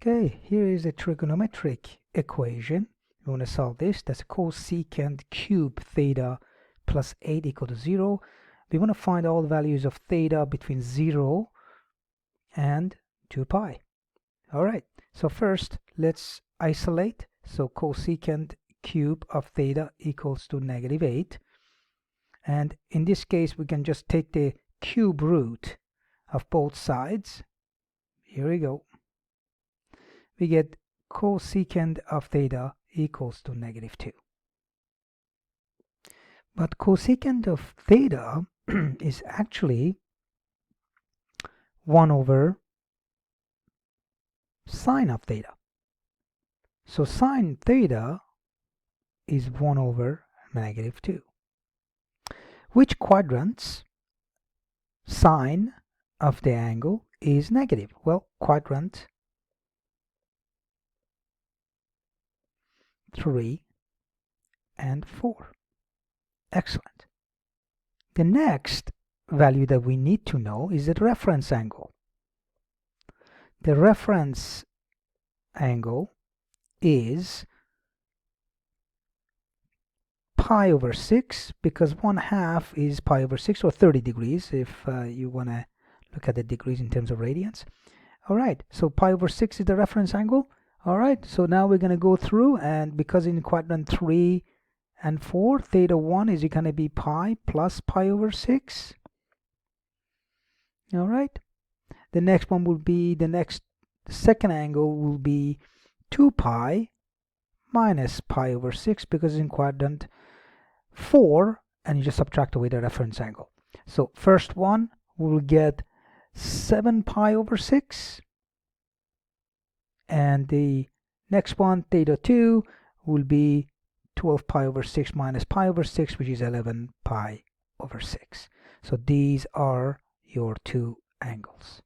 Okay, here is a trigonometric equation. We want to solve this. That's cosecant cube theta plus 8 equal to 0. We want to find all the values of theta between 0 and 2 pi. All right, so first let's isolate. So cosecant cube of theta equals to -8. And in this case, we can just take the cube root of both sides. Here we go. We get cosecant of theta equals to -2. But cosecant of theta is actually 1 over sine of theta. So sine theta is 1 over -2. Which quadrants sine of the angle is negative? Well, quadrant 3 and 4. Excellent. The next value that we need to know is the reference angle. The reference angle is pi over 6, because 1/2 is pi over 6, or 30 degrees if you want to look at the degrees in terms of radians. All right, so pi over 6 is the reference angle. All right, so now we're going to go through, and because in quadrant 3 and 4, theta 1 is going to be pi plus pi over 6. All right, the next one will be, the second angle will be 2 pi minus pi over 6, because in quadrant 4, and you just subtract away the reference angle. So first one, we will get 7 pi over 6. And the next one, theta 2, will be 12 pi over 6 minus pi over 6, which is 11 pi over 6. So these are your two angles.